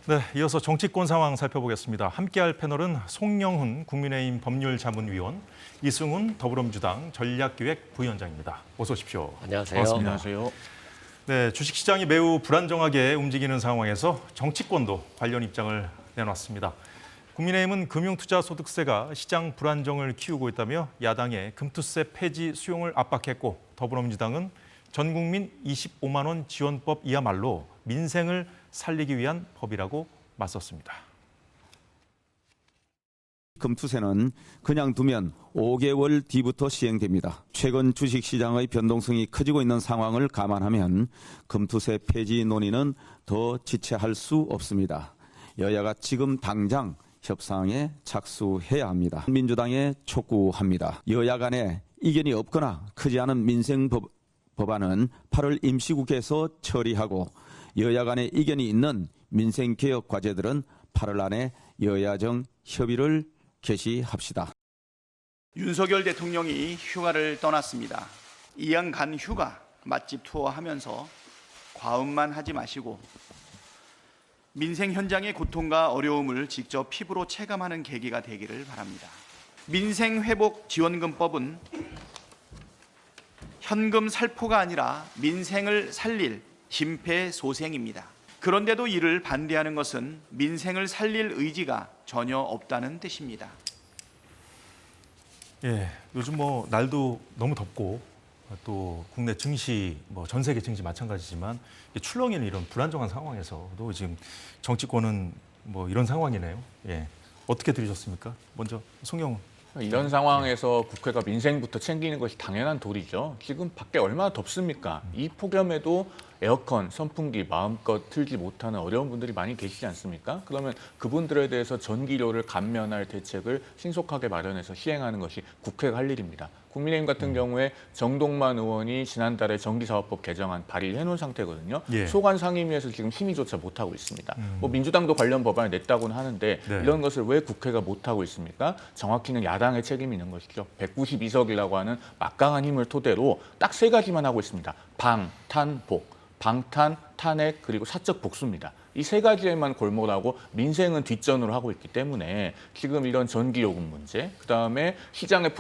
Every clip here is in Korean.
네, 이어서 정치권 상황 살펴보겠습니다. 함께할 패널은 송영훈 국민의힘 법률자문위원, 이승훈 더불어민주당 전략기획부위원장입니다. 어서 오십시오. 안녕하세요. 반갑습니다. 안녕하세요. 네, 주식시장이 매우 불안정하게 움직이는 상황에서 정치권도 관련 입장을 내놨습니다. 국민의힘은 금융투자소득세가 시장 불안정을 키우고 있다며 야당의 금투세 폐지 수용을 압박했고, 더불어민주당은 전 국민 25만 원 지원법이야말로 민생을 살리기 위한 법이라고 맞섰습니다. 금투세는 그냥 두면 5개월 뒤부터 시행됩니다. 최근 주식시장의 변동성이 커지고 있는 상황을 감안하면 금투세 폐지 논의는 더 지체할 수 없습니다. 여야가 지금 당장 협상에 착수해야 합니다. 민주당에 촉구합니다. 여야 간에 이견이 없거나 크지 않은 민생 법안은 8월 임시국회에서 처리하고, 여야 간에 이견이 있는 민생개혁 과제들은 8월 안에 여야정 협의를 개시합시다. 윤석열 대통령이 휴가를 떠났습니다. 이양 간 휴가 맛집 투어하면서 과음만 하지 마시고 민생 현장의 고통과 어려움을 직접 피부로 체감하는 계기가 되기를 바랍니다. 민생회복지원금법은 현금 살포가 아니라 민생을 살릴 심폐소생입니다. 그런데도 이를 반대하는 것은 민생을 살릴 의지가 전혀 없다는 뜻입니다. 예, 요즘 날도 너무 덥고 또 국내 증시, 전 세계 증시 마찬가지지만 출렁이는 이런 불안정한 상황에서도 지금 정치권은 이런 상황이네요. 예, 어떻게 들으셨습니까? 먼저 송영훈. 이런 상황에서 국회가 민생부터 챙기는 것이 당연한 도리죠. 지금 밖에 얼마나 덥습니까? 이 폭염에도 에어컨, 선풍기 마음껏 틀지 못하는 어려운 분들이 많이 계시지 않습니까? 그러면 그분들에 대해서 전기료를 감면할 대책을 신속하게 마련해서 시행하는 것이 국회가 할 일입니다. 국민의힘 같은 경우에 정동만 의원이 지난달에 전기사업법 개정안 발의를 해놓은 상태거든요. 예. 소관 상임위에서 지금 심의조차 못하고 있습니다. 민주당도 관련 법안을 냈다고는 하는데 네. 이런 것을 왜 국회가 못하고 있습니까? 정확히는 야당의 책임이 있는 것이죠. 192석이라고 하는 막강한 힘을 토대로 딱 세 가지만 하고 있습니다. 방, 탄, 복. 방탄, 탄핵, 그리고 사적 복수입니다. 이 세 가지에만 골몰하고 민생은 뒷전으로 하고 있기 때문에 지금 이런 전기요금 문제, 그다음에 시장의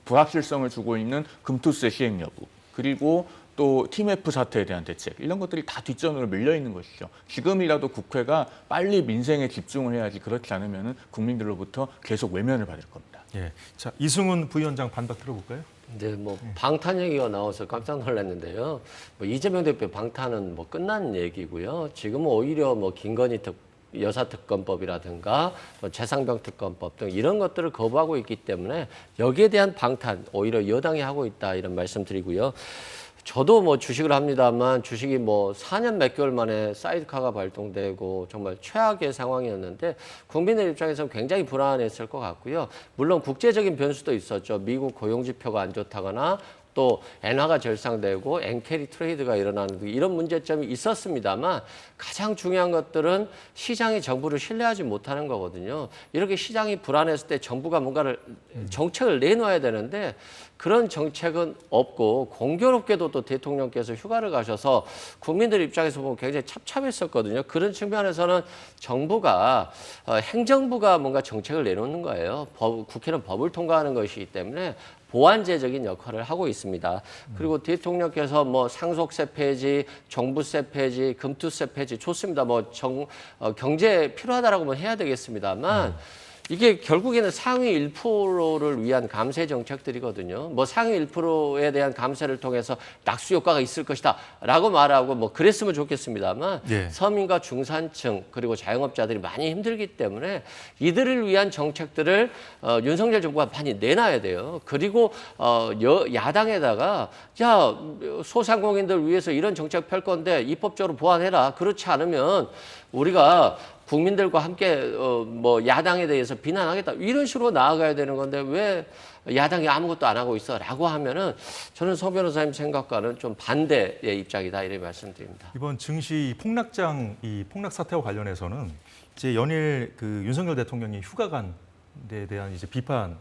불확실성을 주고 있는 금투세 시행 여부, 그리고 또 TMF 사태에 대한 대책, 이런 것들이 다 뒷전으로 밀려 있는 것이죠. 지금이라도 국회가 빨리 민생에 집중을 해야지, 그렇지 않으면 국민들로부터 계속 외면을 받을 겁니다. 예, 자, 이승훈 부위원장 반박 들어볼까요? 네, 방탄 얘기가 나와서 깜짝 놀랐는데요. 이재명 대표 방탄은 끝난 얘기고요. 지금은 오히려 김건희 여사특검법이라든가 최상병 특검법 등 이런 것들을 거부하고 있기 때문에 여기에 대한 방탄 오히려 여당이 하고 있다, 이런 말씀드리고요. 저도 주식을 합니다만 주식이 4년 몇 개월 만에 사이드카가 발동되고 정말 최악의 상황이었는데 국민의 입장에서는 굉장히 불안했을 것 같고요. 물론 국제적인 변수도 있었죠. 미국 고용지표가 안 좋다거나 또 엔화가 절상되고 엔캐리 트레이드가 일어나는 이런 문제점이 있었습니다만, 가장 중요한 것들은 시장이 정부를 신뢰하지 못하는 거거든요. 이렇게 시장이 불안했을 때 정부가 뭔가를 정책을 내놓아야 되는데 그런 정책은 없고, 공교롭게도 또 대통령께서 휴가를 가셔서 국민들 입장에서 보면 굉장히 찹찹했었거든요. 그런 측면에서는 정부가 행정부가 뭔가 정책을 내놓는 거예요. 국회는 법을 통과하는 것이기 때문에 보완제적인 역할을 하고 있습니다. 그리고 대통령께서 상속세 폐지, 종부세 폐지, 금투세 폐지 좋습니다. 경제 필요하다라고 해야 되겠습니다만 이게 결국에는 상위 1%를 위한 감세 정책들이거든요. 상위 1%에 대한 감세를 통해서 낙수 효과가 있을 것이다 라고 말하고 그랬으면 좋겠습니다만, 예. 서민과 중산층 그리고 자영업자들이 많이 힘들기 때문에 이들을 위한 정책들을 윤석열 정부가 많이 내놔야 돼요. 그리고 야당에다가 소상공인들 위해서 이런 정책 펼 건데 입법적으로 보완해라. 그렇지 않으면 우리가 국민들과 함께 야당에 대해서 비난하겠다, 이런 식으로 나아가야 되는 건데 왜 야당이 아무것도 안 하고 있어라고 하면은 저는 서 변호사님 생각과는 좀 반대의 입장이다, 이렇게 말씀드립니다. 이번 증시 폭락 사태와 관련해서는 이제 연일 윤석열 대통령이 휴가간에 대한 비판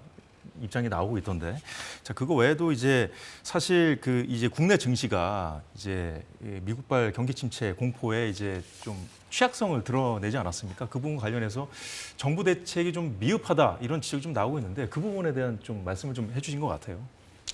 입장이 나오고 있던데, 자, 그거 외에도 이제 사실 이제 국내 증시가 이제 미국발 경기 침체 공포에 이제 좀 취약성을 드러내지 않았습니까? 그 부분 관련해서 정부 대책이 좀 미흡하다 이런 지적이 좀 나오고 있는데 그 부분에 대한 좀 말씀을 좀 해주신 것 같아요.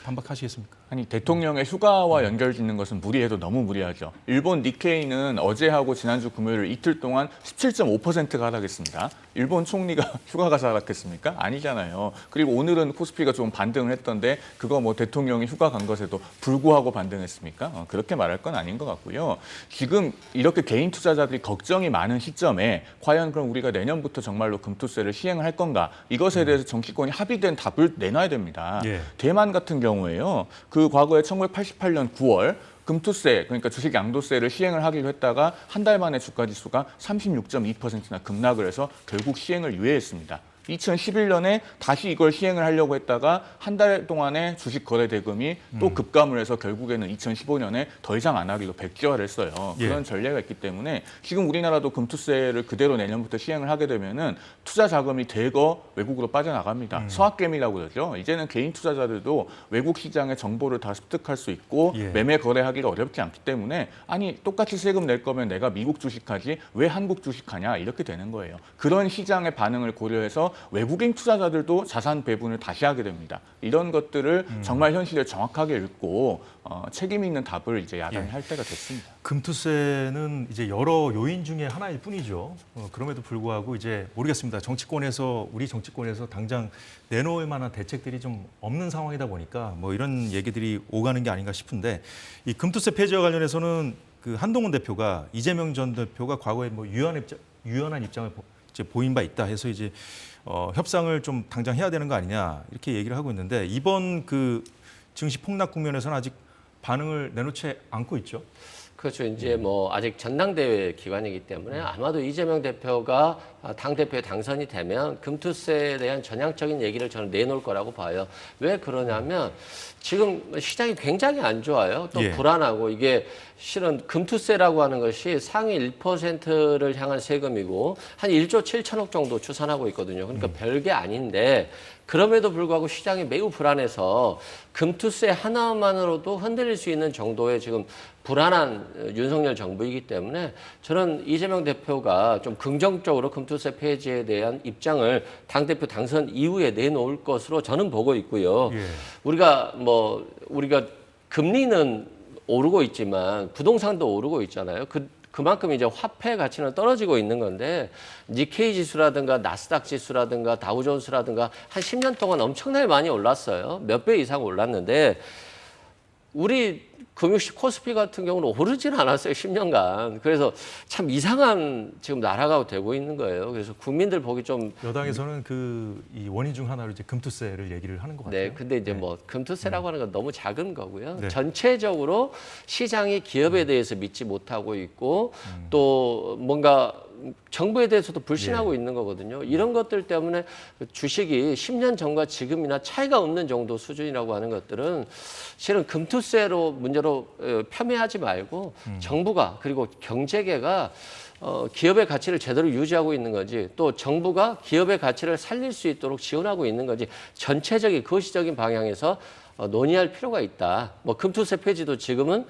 반박하시겠습니까? 아니 대통령의 휴가와 연결짓는 것은 무리해도 너무 무리하죠. 일본 니케이는 어제하고 지난주 금요일 이틀 동안 17.5%가 하락했습니다. 일본 총리가 휴가 가서 하락했습니까? 아니잖아요. 그리고 오늘은 코스피가 좀 반등을 했던데 그거 뭐 대통령이 휴가 간 것에도 불구하고 반등했습니까? 그렇게 말할 건 아닌 것 같고요. 지금 이렇게 개인 투자자들이 걱정이 많은 시점에 과연 그럼 우리가 내년부터 정말로 금투세를 시행을 할 건가? 이것에 대해서 정치권이 합의된 답을 내놔야 됩니다. 예. 대만 같은 경우에요. 그 과거에 1988년 9월 금투세, 그러니까 주식 양도세를 시행을 하기로 했다가 한 달 만에 주가지수가 36.2%나 급락을 해서 결국 시행을 유예했습니다. 2011년에 다시 이걸 시행을 하려고 했다가 한 달 동안에 주식 거래 대금이 또 급감을 해서 결국에는 2015년에 더 이상 안 하기로 백지화를 했어요. 예. 그런 전례가 있기 때문에 지금 우리나라도 금투세를 그대로 내년부터 시행을 하게 되면은 투자 자금이 대거 외국으로 빠져나갑니다. 서학개미라고 그러죠. 이제는 개인 투자자들도 외국 시장의 정보를 다 습득할 수 있고 예. 매매 거래하기가 어렵지 않기 때문에 아니 똑같이 세금 낼 거면 내가 미국 주식하지 왜 한국 주식하냐 이렇게 되는 거예요. 그런 시장의 반응을 고려해서 외국인 투자자들도 자산 배분을 다시 하게 됩니다. 이런 것들을 정말 현실에 정확하게 읽고 책임 있는 답을 이제 야당이 예. 할 때가 됐습니다. 금투세는 이제 여러 요인 중에 하나일 뿐이죠. 그럼에도 불구하고 이제 모르겠습니다. 우리 정치권에서 당장 내놓을 만한 대책들이 좀 없는 상황이다 보니까 뭐 이런 얘기들이 오가는 게 아닌가 싶은데 이 금투세 폐지와 관련해서는 그 한동훈 대표가 이재명 전 대표가 과거에 뭐 유연한 입장을 이제 보인 바 있다 해서 이제 협상을 좀 당장 해야 되는 거 아니냐 이렇게 얘기를 하고 있는데 이번 그 증시 폭락 국면에서는 아직 반응을 내놓지 않고 있죠. 그렇죠. 이제 뭐 아직 전당대회 기간이기 때문에 아마도 이재명 대표가 당대표에 당선이 되면 금투세에 대한 전향적인 얘기를 저는 내놓을 거라고 봐요. 왜 그러냐면 지금 시장이 굉장히 안 좋아요. 또 예. 불안하고 이게 실은 금투세라고 하는 것이 상위 1%를 향한 세금이고 한 1조 7천억 정도 추산하고 있거든요. 그러니까 별게 아닌데 그럼에도 불구하고 시장이 매우 불안해서 금투세 하나만으로도 흔들릴 수 있는 정도의 지금 불안한 윤석열 정부이기 때문에 저는 이재명 대표가 좀 긍정적으로 금투세 폐지에 대한 입장을 당대표 당선 이후에 내놓을 것으로 저는 보고 있고요. 예. 우리가 금리는 오르고 있지만 부동산도 오르고 있잖아요. 그만큼 이제 화폐 가치는 떨어지고 있는 건데 니케이 지수라든가 나스닥 지수라든가 다우존스라든가 한 10년 동안 엄청나게 많이 올랐어요. 몇 배 이상 올랐는데 우리 금융시 코스피 같은 경우는 오르진 않았어요. 10년간. 그래서 참 이상한 지금 나라가 되고 있는 거예요. 그래서 국민들 보기 좀 여당에서는 이 원인 중 하나로 이제 금투세를 얘기를 하는 것 같아요. 네, 근데 이제 뭐 금투세라고 하는 건 너무 작은 거고요. 네. 전체적으로 시장이 기업에 대해서 믿지 못하고 있고 또 뭔가 정부에 대해서도 불신하고 있는 거거든요. 이런 것들 때문에 주식이 10년 전과 지금이나 차이가 없는 정도 수준이라고 하는 것들은 실은 금투세로 문제로 폄훼하지 말고 정부가 그리고 경제계가 기업의 가치를 제대로 유지하고 있는 건지 또 정부가 기업의 가치를 살릴 수 있도록 지원하고 있는 건지 전체적인 거시적인 방향에서 논의할 필요가 있다. 뭐 금투세 폐지도 지금은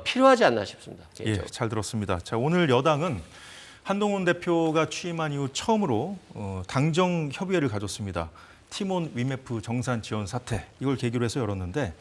필요하지 않나 싶습니다. 예, 잘 들었습니다. 자, 오늘 여당은 한동훈 대표가 취임한 이후 처음으로 당정 협의회를 가졌습니다. 티몬 위메프 정산 지원 사태 이걸 계기로 해서 열었는데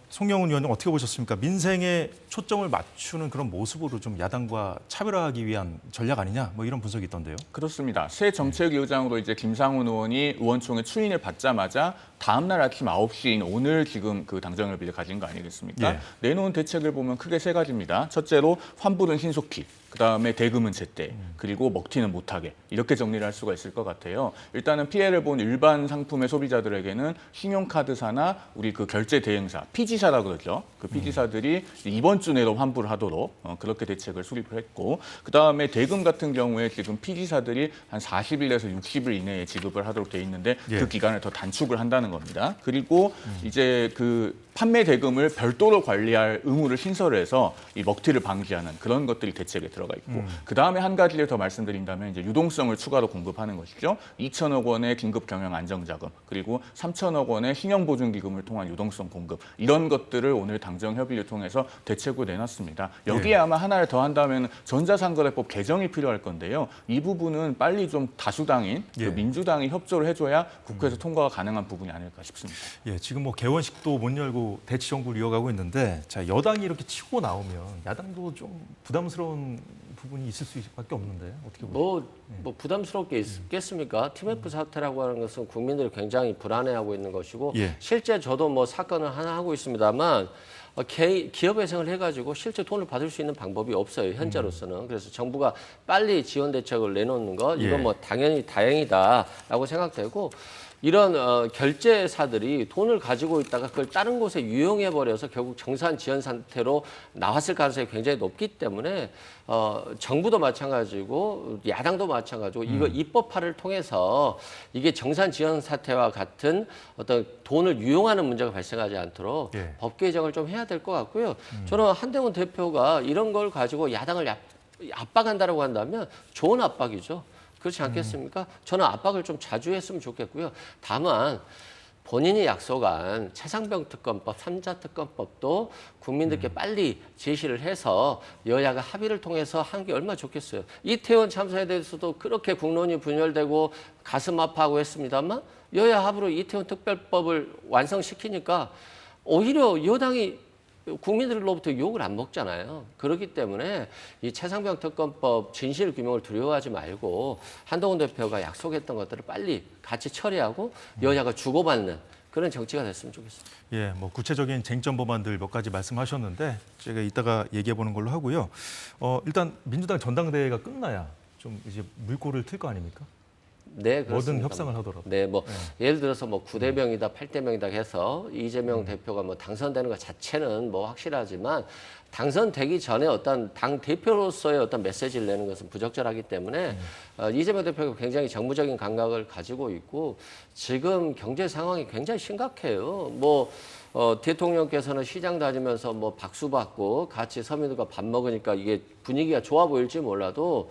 송영훈 의원님 어떻게 보셨습니까? 민생에 초점을 맞추는 그런 모습으로 좀 야당과 차별화하기 위한 전략 아니냐 뭐 이런 분석이 있던데요. 그렇습니다. 새 정책위의장으로 이제 김상훈 의원이 의원총회 추인을 받자마자 다음 날 아침 9시인 오늘 지금 그 당정협의를 가진 거 아니겠습니까? 예. 내놓은 대책을 보면 크게 세 가지입니다. 첫째로 환불은 신속히, 그다음에 대금은 제때, 그리고 먹튀는 못하게 이렇게 정리를 할 수가 있을 것 같아요. 일단은 피해를 본 일반 상품의 소비자들에게는 신용카드사나 우리 그 결제 대행사, 피지사라 그러죠. 그 피지사들이 이번 주 내로 환불을 하도록 그렇게 대책을 수립을 했고, 그다음에 대금 같은 경우에 지금 피지사들이 한 40일에서 60일 이내에 지급을 하도록 돼 있는데 예. 그 기간을 더 단축을 한다는 겁니다. 그리고 이제 그 판매 대금을 별도로 관리할 의무를 신설해서 이 먹튀를 방지하는 그런 것들이 대책에 들어가 있고 그 다음에 한 가지를 더 말씀드린다면 이제 유동성을 추가로 공급하는 것이죠. 2천억 원의 긴급 경영 안정자금 그리고 3천억 원의 신용보증기금을 통한 유동성 공급 이런 것들을 오늘 당정 협의를 통해서 대책으로 내놨습니다. 여기에 아마 하나를 더 한다면 전자상거래법 개정이 필요할 건데요. 이 부분은 빨리 좀 다수당인 그 민주당이 협조를 해줘야 국회에서 통과가 가능한 부분이 아닐까 싶습니다. 예, 지금 뭐 개원식도 못 열고 대치 정부를 이어가고 있는데 자 여당이 이렇게 치고 나오면 야당도 좀 부담스러운 부분이 있을 수밖에 없는데 어떻게 보세요? 뭐 부담스럽게 있겠습니까? TMF 사태라고 하는 것은 국민들이 굉장히 불안해하고 있는 것이고 예. 실제 저도 뭐 사건을 하나 하고 있습니다만 기업 회생을 해가지고 실제 돈을 받을 수 있는 방법이 없어요 현재로서는. 그래서 정부가 빨리 지원 대책을 내놓는 것 이건 뭐 당연히 다행이다라고 생각되고. 이런 결제사들이 돈을 가지고 있다가 그걸 다른 곳에 유용해 버려서 결국 정산 지연 상태로 나왔을 가능성이 굉장히 높기 때문에 정부도 마찬가지고 야당도 마찬가지고 이거 입법화를 통해서 이게 정산 지연 사태와 같은 어떤 돈을 유용하는 문제가 발생하지 않도록 법 개정을 좀 해야 될 것 같고요. 저는 한대원 대표가 이런 걸 가지고 야당을 압박한다라고 한다면 좋은 압박이죠. 그렇지 않겠습니까? 저는 압박을 좀 자주 했으면 좋겠고요. 다만 본인이 약속한 최상병 특검법, 3자 특검법도 국민들께 빨리 제시를 해서 여야가 합의를 통해서 한 게 얼마나 좋겠어요. 이태원 참사에 대해서도 그렇게 국론이 분열되고 가슴 아파하고 했습니다만 여야 합의로 이태원 특별법을 완성시키니까 오히려 여당이 국민들로부터 욕을 안 먹잖아요. 그렇기 때문에 이 최상병 특검법 진실 규명을 두려워하지 말고 한동훈 대표가 약속했던 것들을 빨리 같이 처리하고 여야가 주고받는 그런 정치가 됐으면 좋겠습니다. 예, 뭐 구체적인 쟁점 법안들 몇 가지 말씀하셨는데 제가 이따가 얘기해 보는 걸로 하고요. 일단 민주당 전당대회가 끝나야 좀 이제 물꼬를 틀 거 아닙니까? 네, 그렇습니다. 뭐든 협상을 하더라도. 네, 뭐 예를 들어서 뭐 9대 명이다, 8대 명이다 해서 이재명 대표가 뭐 당선되는 것 자체는 뭐 확실하지만 당선되기 전에 어떤 당 대표로서의 어떤 메시지를 내는 것은 부적절하기 때문에 이재명 대표가 굉장히 정무적인 감각을 가지고 있고 지금 경제 상황이 굉장히 심각해요. 뭐 대통령께서는 시장 다니면서 뭐 박수 받고 같이 서민들과 밥 먹으니까 이게 분위기가 좋아 보일지 몰라도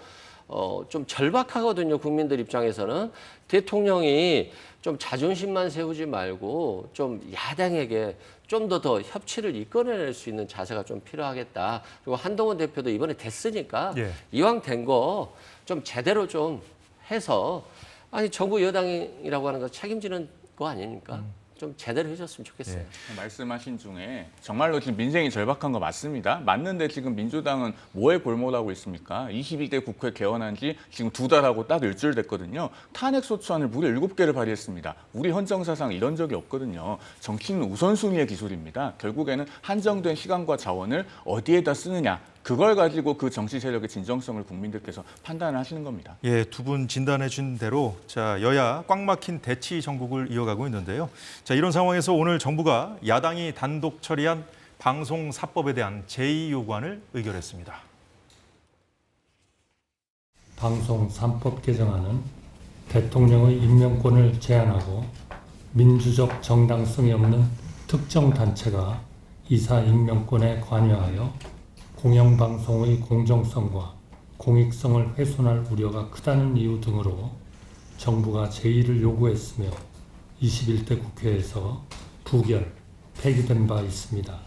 좀 절박하거든요. 국민들 입장에서는. 대통령이 좀 자존심만 세우지 말고 좀 야당에게 좀 더 협치를 이끌어낼 수 있는 자세가 좀 필요하겠다. 그리고 한동훈 대표도 이번에 됐으니까 이왕 된 거 좀 제대로 좀 해서 아니 정부 여당이라고 하는 거 책임지는 거 아닙니까? 좀 제대로 해줬으면 좋겠어요. 말씀하신 중에 정말로 지금 민생이 절박한 거 맞습니다. 맞는데 지금 민주당은 뭐에 골몰하고 있습니까? 22대 국회 개원한 지 지금 2달하고 딱 일주일 됐거든요. 탄핵소추안을 무려 7개를 발의했습니다. 우리 헌정사상 이런 적이 없거든요. 정치는 우선순위의 기술입니다. 결국에는 한정된 시간과 자원을 어디에다 쓰느냐. 그걸 가지고 그 정치 세력의 진정성을 국민들께서 판단을 하시는 겁니다. 예, 두 분 진단해 준 대로 자 여야 꽉 막힌 대치 정국을 이어가고 있는데요. 자 이런 상황에서 오늘 정부가 야당이 단독 처리한 방송 4법에 대한 제2 요구안을 의결했습니다. 방송 3법 개정안은 대통령의 임명권을 제한하고 민주적 정당성이 없는 특정 단체가 이사 임명권에 관여하여 공영방송의 공정성과 공익성을 훼손할 우려가 크다는 이유 등으로 정부가 제2를 요구했으며 21대 국회에서 부결, 폐기된 바 있습니다.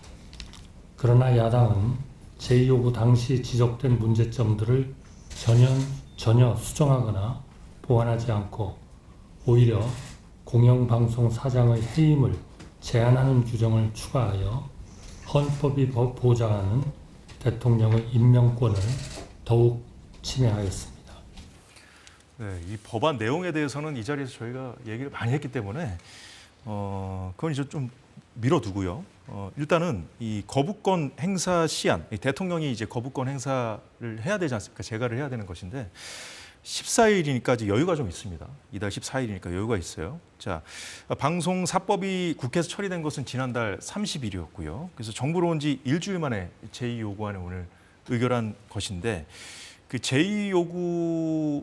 그러나 야당은 제2 요구 당시 지적된 문제점들을 전혀 수정하거나 보완하지 않고 오히려 공영방송 사장의 해임을 제한하는 규정을 추가하여 헌법이 보장하는 대통령의 임명권을 더욱 침해하였습니다. 네, 이 법안 내용에 대해서는 이 자리에서 저희가 얘기를 많이 했기 때문에 그건 이제 좀 미뤄두고요. 일단은 이 거부권 행사 시한, 대통령이 이제 거부권 행사를 해야 되지 않습니까? 재가를 해야 되는 것인데 14일이니까 아직 여유가 좀 있습니다. 이달 14일이니까 여유가 있어요. 자, 방송 4법이 국회에서 처리된 것은 지난달 30일이었고요. 그래서 정부로 온 지 일주일 만에 제2 요구안을 오늘 의결한 것인데 그 제2 요구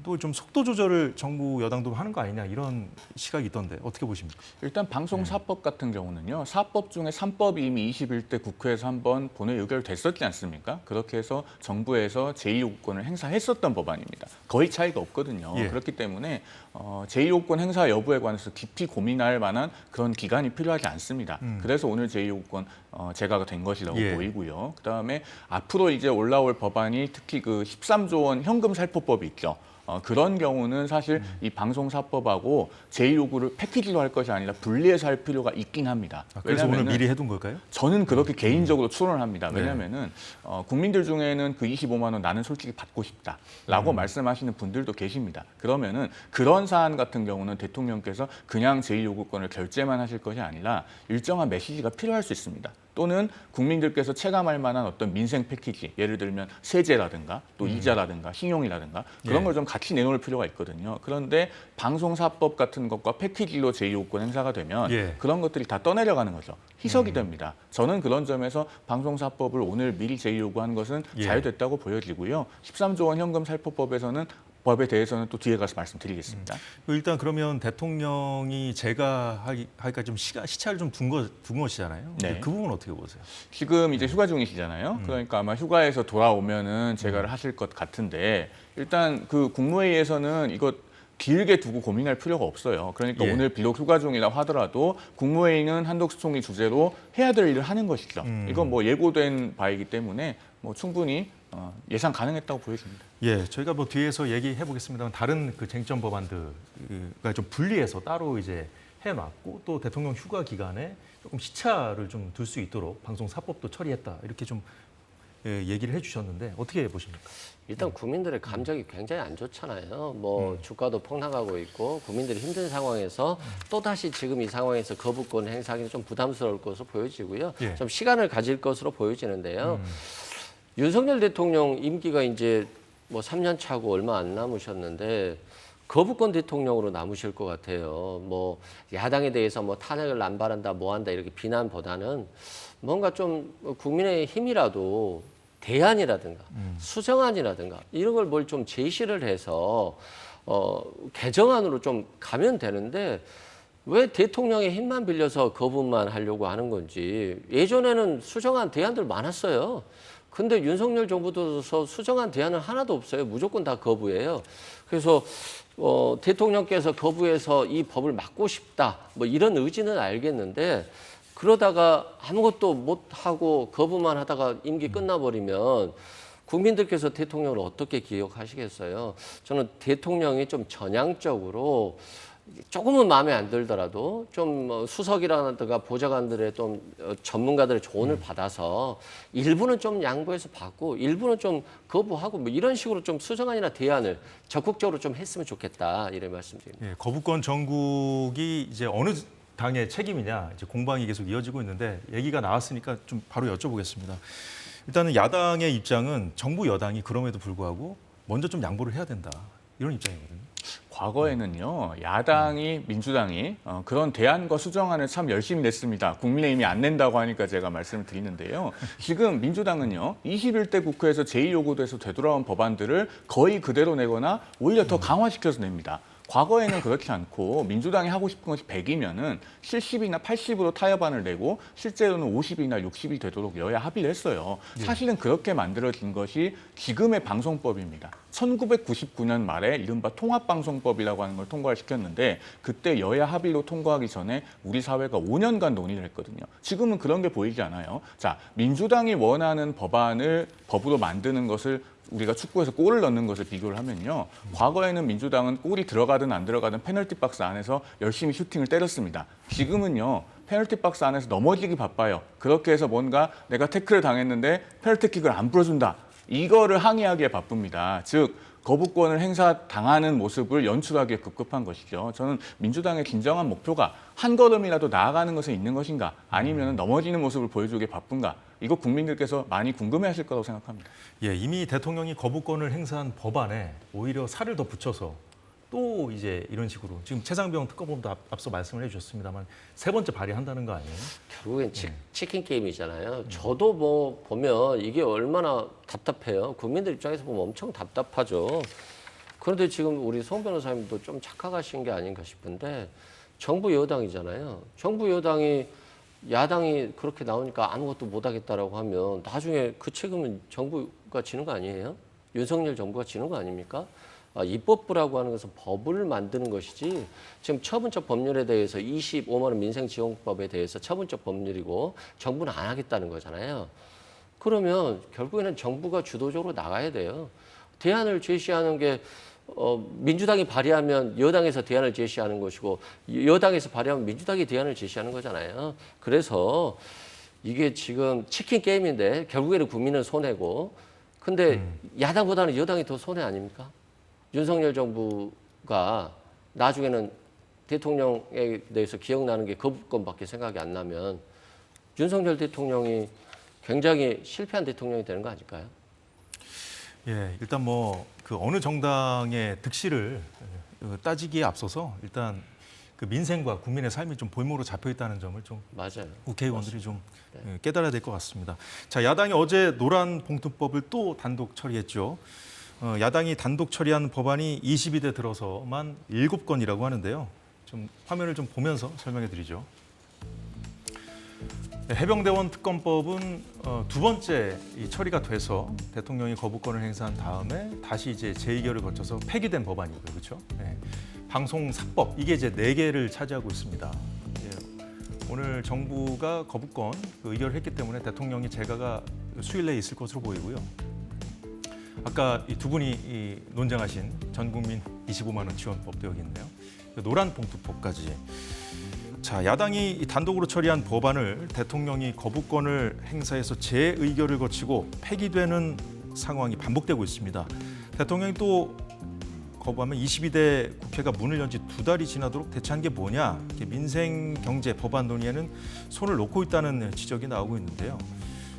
또 좀 속도 조절을 정부 여당도 하는 거 아니냐 이런 시각이 있던데 어떻게 보십니까? 일단 방송사법 같은 경우는요. 사법 중에 3법이 이미 21대 국회에서 한번 본회의 의결됐었지 않습니까? 그렇게 해서 정부에서 제2요구권을 행사했었던 법안입니다. 거의 차이가 없거든요. 예. 그렇기 때문에 제2요구권 행사 여부에 관해서 깊이 고민할 만한 그런 기간이 필요하지 않습니다. 그래서 오늘 제2요구권 제가가 된 것이라고 예. 보이고요. 그다음에 앞으로 이제 올라올 법안이 특히 그 13조 원 현금 살포법이 있죠. 그런 경우는 사실 이 방송사법하고 제2요구를 패키지로 할 것이 아니라 분리해서 할 필요가 있긴 합니다. 그래서 오늘 왜냐면은 미리 해둔 걸까요? 저는 그렇게 개인적으로 추론을 합니다. 네. 왜냐하면은 국민들 중에는 그 25만 원 나는 솔직히 받고 싶다라고 말씀하시는 분들도 계십니다. 그러면은 그런 사안 같은 경우는 대통령께서 그냥 제2요구권을 결재만 하실 것이 아니라 일정한 메시지가 필요할 수 있습니다. 또는 국민들께서 체감할 만한 어떤 민생 패키지, 예를 들면 세제라든가 또 이자라든가 신용이라든가 그런 예. 걸 좀 같이 내놓을 필요가 있거든요. 그런데 방송사법 같은 것과 패키지로 제2요구권 행사가 되면 예. 그런 것들이 다 떠내려가는 거죠. 희석이 됩니다. 저는 그런 점에서 방송사법을 오늘 미리 제2요구한 것은 예. 잘됐다고 보여지고요. 13조 원 현금 살포법에 대해서는 또 뒤에 가서 말씀드리겠습니다. 일단 그러면 대통령이 제가 하기까 좀 시차를 좀 둔 것이잖아요. 네. 그 부분 어떻게 보세요? 지금 이제 휴가 중이시잖아요. 그러니까 아마 휴가에서 돌아오면은 제가를 하실 것 같은데 일단 그 국무회의에서는 이거 길게 두고 고민할 필요가 없어요. 그러니까 예. 오늘 비록 휴가 중이라 하더라도 국무회의는 한덕수 총리 주재로 해야 될 일을 하는 것이죠. 이건 뭐 예고된 바이기 때문에 뭐 충분히 예상 가능했다고 보여집니다. 예, 저희가 뭐 뒤에서 얘기해 보겠습니다만 다른 그 쟁점 법안들과 좀 분리해서 따로 이제 해놨고 또 대통령 휴가 기간에 조금 시차를 좀 둘 수 있도록 방송사법도 처리했다 이렇게 좀 얘기를 해주셨는데 어떻게 보십니까? 일단 국민들의 감정이 굉장히 안 좋잖아요. 뭐 주가도 폭락하고 있고 국민들이 힘든 상황에서 또 다시 지금 이 상황에서 거부권 행사하기는 좀 부담스러울 것으로 보여지고요. 예. 좀 시간을 가질 것으로 보여지는데요. 윤석열 대통령 임기가 이제 뭐 3년 차고 얼마 안 남으셨는데 거부권 대통령으로 남으실 것 같아요. 뭐 야당에 대해서 뭐 탄핵을 남발한다, 뭐 한다 이렇게 비난보다는 뭔가 좀 국민의 힘이라도 대안이라든가 수정안이라든가 이런 걸 뭘 좀 제시를 해서 개정안으로 좀 가면 되는데 왜 대통령의 힘만 빌려서 거부만 하려고 하는 건지. 예전에는 수정안 대안들 많았어요. 근데 윤석열 정부 들어서 수정안 대안은 하나도 없어요. 무조건 다 거부해요. 그래서 대통령께서 거부해서 이 법을 막고 싶다 뭐 이런 의지는 알겠는데 그러다가 아무것도 못하고 거부만 하다가 임기 끝나버리면 국민들께서 대통령을 어떻게 기억하시겠어요? 저는 대통령이 좀 전향적으로 조금은 마음에 안 들더라도 좀 수석이라든가 보좌관들의 좀 전문가들의 조언을 받아서 일부는 좀 양보해서 받고 일부는 좀 거부하고 뭐 이런 식으로 좀 수정안이나 대안을 적극적으로 좀 했으면 좋겠다 이런 말씀드립니다. 예, 거부권 전국이 이제 어느 당의 책임이냐 이제 공방이 계속 이어지고 있는데 얘기가 나왔으니까 좀 바로 여쭤보겠습니다. 일단은 야당의 입장은 정부 여당이 그럼에도 불구하고 먼저 좀 양보를 해야 된다 이런 입장이거든요. 과거에는요, 야당이, 민주당이 그런 대안과 수정안을 참 열심히 냈습니다. 국민의힘이 안 낸다고 하니까 제가 말씀을 드리는데요. 지금 민주당은요, 21대 국회에서 제2요구돼서 되돌아온 법안들을 거의 그대로 내거나 오히려 더 강화시켜서 냅니다. 과거에는 그렇지 않고 민주당이 하고 싶은 것이 100이면은 70이나 80으로 타협안을 내고 실제로는 50이나 60이 되도록 여야 합의를 했어요. 사실은 그렇게 만들어진 것이 지금의 방송법입니다. 1999년 말에 이른바 통합방송법이라고 하는 걸 통과를 시켰는데 그때 여야 합의로 통과하기 전에 우리 사회가 5년간 논의를 했거든요. 지금은 그런 게 보이지 않아요. 자, 민주당이 원하는 법안을 법으로 만드는 것을 우리가 축구에서 골을 넣는 것을 비교를 하면요. 과거에는 민주당은 골이 들어가든 안 들어가든 페널티 박스 안에서 열심히 슈팅을 때렸습니다. 지금은요. 페널티 박스 안에서 넘어지기 바빠요. 그렇게 해서 뭔가 내가 태클을 당했는데 페널티킥을 안 풀어준다. 이거를 항의하기에 바쁩니다. 즉 거부권을 행사당하는 모습을 연출하기에 급급한 것이죠. 저는 민주당의 진정한 목표가 한 걸음이라도 나아가는 것에 있는 것인가 아니면 넘어지는 모습을 보여주기에 바쁜가 이거 국민들께서 많이 궁금해하실 거라고 생각합니다. 예, 이미 대통령이 거부권을 행사한 법안에 오히려 살을 더 붙여서 또 이제 이런 식으로 지금 최상병 특검법도 앞서 말씀을 해주셨습니다만 세 번째 발의한다는 거 아니에요? 결국엔 치킨 게임이잖아요. 저도 뭐 보면 이게 얼마나 답답해요. 국민들 입장에서 보면 엄청 답답하죠. 그런데 지금 우리 송 변호사님도 좀 착각하신 게 아닌가 싶은데 정부 여당이잖아요. 정부 여당이 야당이 그렇게 나오니까 아무것도 못하겠다라고 하면 나중에 그 책임은 정부가 지는 거 아니에요? 윤석열 정부가 지는 거 아닙니까? 입법부라고 하는 것은 법을 만드는 것이지 지금 처분적 법률에 대해서 25만 원 민생지원법에 대해서 처분적 법률이고 정부는 안 하겠다는 거잖아요. 그러면 결국에는 정부가 주도적으로 나가야 돼요. 대안을 제시하는 게 민주당이 발의하면 여당에서 대안을 제시하는 것이고 여당에서 발의하면 민주당이 대안을 제시하는 거잖아요. 그래서 이게 지금 치킨 게임인데 결국에는 국민은 손해고 근데 야당보다는 여당이 더 손해 아닙니까? 윤석열 정부가 나중에는 대통령에 대해서 기억나는 게 거부권밖에 생각이 안 나면 윤석열 대통령이 굉장히 실패한 대통령이 되는 거 아닐까요? 예, 일단 뭐 그 어느 정당의 득실을 따지기에 앞서서 일단 그 민생과 국민의 삶이 좀 볼모로 잡혀 있다는 점을 좀 맞아요. 국회의원들이 좀 깨달아야 될 것 같습니다. 자, 야당이 어제 노란봉투법을 또 단독 처리했죠. 야당이 단독 처리한 법안이 22대 들어서만 7건이라고 하는데요. 좀 화면을 좀 보면서 설명해 드리죠. 해병대원 특검법은 두 번째 이 처리가 돼서 대통령이 거부권을 행사한 다음에 다시 이제 재의결을 거쳐서 폐기된 법안이고요, 그렇죠? 네. 방송사법 이게 이제 4개를 차지하고 있습니다. 예, 오늘 정부가 거부권 의결을 했기 때문에 대통령이 재가가 수일 내에 있을 것으로 보이고요. 아까 이 두 분이 논쟁하신 전국민 25만 원 지원법도 여기 있네요. 노란봉투법까지. 자, 야당이 단독으로 처리한 법안을 대통령이 거부권을 행사해서 재의결을 거치고 폐기되는 상황이 반복되고 있습니다. 대통령이 또 거부하면 22대 국회가 문을 연 지 2달이 지나도록 대체한 게 뭐냐? 민생 경제 법안 논의에는 손을 놓고 있다는 지적이 나오고 있는데요.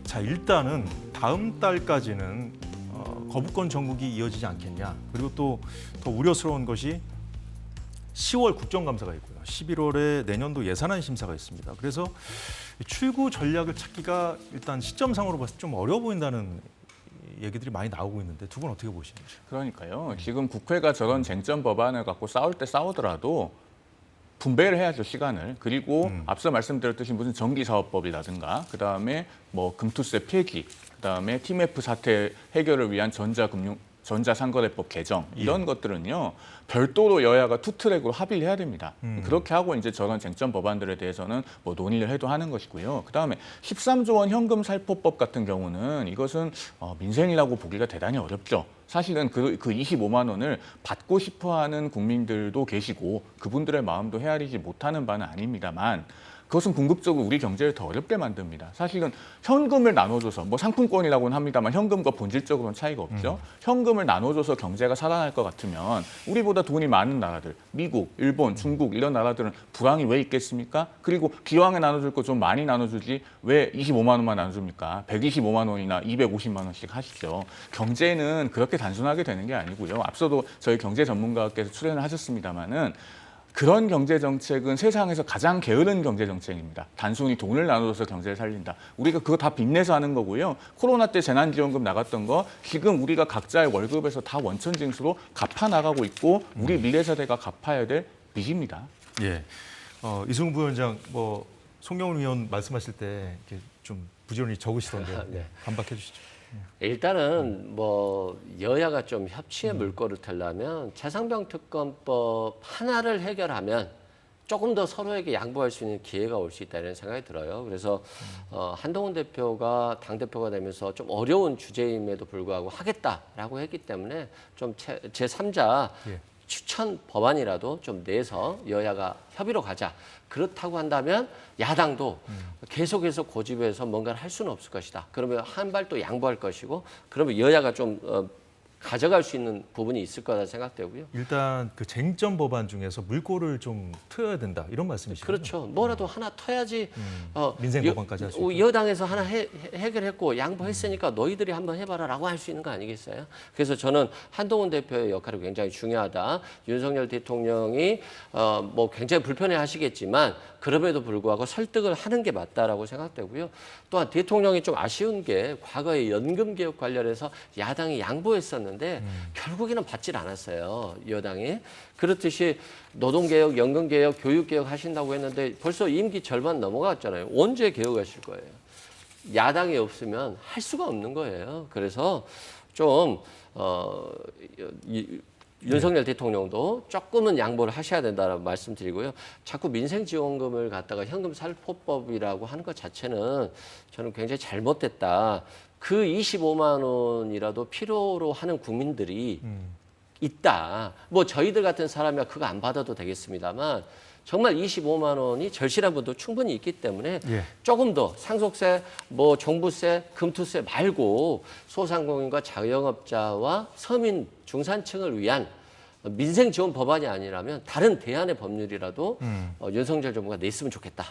자, 일단은 다음 달까지는 거부권 정국이 이어지지 않겠냐. 그리고 또 더 우려스러운 것이 10월 국정감사가 있고요. 11월에 내년도 예산안 심사가 있습니다. 그래서 출구 전략을 찾기가 일단 시점상으로 봐서 좀 어려워 보인다는 얘기들이 많이 나오고 있는데 두 분 어떻게 보시는지. 그러니까요. 지금 국회가 저런 쟁점 법안을 갖고 싸울 때 싸우더라도 분배를 해야죠, 시간을. 그리고 앞서 말씀드렸듯이 무슨 전기사업법이라든가 그다음에 뭐 금투세 폐기, 그다음에 TMF 사태 해결을 위한 전자상거래법 개정 이런 것들은요 별도로 여야가 투트랙으로 합의를 해야 됩니다. 그렇게 하고 이제 저런 쟁점 법안들에 대해서는 뭐 논의를 해도 하는 것이고요. 그다음에 13조 원 현금 살포법 같은 경우는 이것은 민생이라고 보기가 대단히 어렵죠. 사실은 그 25만 원을 받고 싶어하는 국민들도 계시고 그분들의 마음도 헤아리지 못하는 바는 아닙니다만. 그것은 궁극적으로 우리 경제를 더 어렵게 만듭니다. 사실은 현금을 나눠줘서 뭐 상품권이라고는 합니다만 현금과 본질적으로는 차이가 없죠. 현금을 나눠줘서 경제가 살아날 것 같으면 우리보다 돈이 많은 나라들, 미국, 일본, 중국 이런 나라들은 불황이 왜 있겠습니까? 그리고 기왕에 나눠줄 거 좀 많이 나눠주지 왜 25만 원만 나눠줍니까? 125만 원이나 250만 원씩 하시죠. 경제는 그렇게 단순하게 되는 게 아니고요. 앞서도 저희 경제 전문가께서 출연을 하셨습니다마는 그런 경제 정책은 세상에서 가장 게으른 경제 정책입니다. 단순히 돈을 나눠줘서 경제를 살린다. 우리가 그거 다 빚내서 하는 거고요. 코로나 때 재난지원금 나갔던 거 지금 우리가 각자의 월급에서 다 원천징수로 갚아 나가고 있고 우리 미래 세대가 갚아야 될 빚입니다. 예, 이승훈 부위원장 뭐 송영훈 의원 말씀하실 때 이렇게 좀 부지런히 적으시던데요. 네. 반박해 주시죠. 일단은 뭐 여야가 좀 협치의 물꼬를 틀려면 최상병 특검법 하나를 해결하면 조금 더 서로에게 양보할 수 있는 기회가 올 수 있다는 생각이 들어요. 그래서 한동훈 대표가 당대표가 되면서 좀 어려운 주제임에도 불구하고 하겠다라고 했기 때문에 좀 제3자 예. 추천 법안이라도 좀 내서 여야가 협의로 가자. 그렇다고 한다면 야당도 계속해서 고집해서 뭔가를 할 수는 없을 것이다. 그러면 한 발 또 양보할 것이고 그러면 여야가 좀 가져갈 수 있는 부분이 있을 거다 생각되고요. 일단 그 쟁점 법안 중에서 물꼬를 좀 트여야 된다 이런 말씀이시죠? 그렇죠. 뭐라도 하나 터야지. 민생 법안까지 할 수 있다. 여당에서 하나 해결했고 양보했으니까 너희들이 한번 해봐라라고 할 수 있는 거 아니겠어요? 그래서 저는 한동훈 대표의 역할이 굉장히 중요하다. 윤석열 대통령이 뭐 굉장히 불편해하시겠지만 그럼에도 불구하고 설득을 하는 게 맞다라고 생각되고요. 또한 대통령이 좀 아쉬운 게 과거에 연금 개혁 관련해서 야당이 양보했었는데 결국에는 받질 않았어요. 여당이. 그렇듯이 노동개혁, 연금개혁, 교육개혁 하신다고 했는데 벌써 임기 절반 넘어갔잖아요. 언제 개혁하실 거예요? 야당이 없으면 할 수가 없는 거예요. 그래서 좀 윤석열 대통령도 조금은 양보를 하셔야 된다라고 말씀드리고요. 자꾸 민생지원금을 갖다가 현금살포법이라고 하는 것 자체는 저는 굉장히 잘못됐다. 그 25만 원이라도 필요로 하는 국민들이 있다. 뭐 저희들 같은 사람이야 그거 안 받아도 되겠습니다만 정말 25만 원이 절실한 분도 충분히 있기 때문에 예. 조금 더 상속세, 뭐 종부세, 금투세 말고 소상공인과 자영업자와 서민 중산층을 위한 민생 지원 법안이 아니라면 다른 대안의 법률이라도 윤석열 정부가 냈으면 좋겠다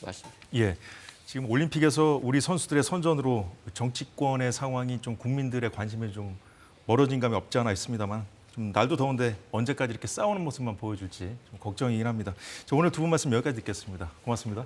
말씀드립니다. 예. 지금 올림픽에서 우리 선수들의 선전으로 정치권의 상황이 좀 국민들의 관심에 좀 멀어진 감이 없지 않아 있습니다만 좀 날도 더운데 언제까지 이렇게 싸우는 모습만 보여줄지 좀 걱정이긴 합니다. 오늘 두 분 말씀 여기까지 듣겠습니다. 고맙습니다.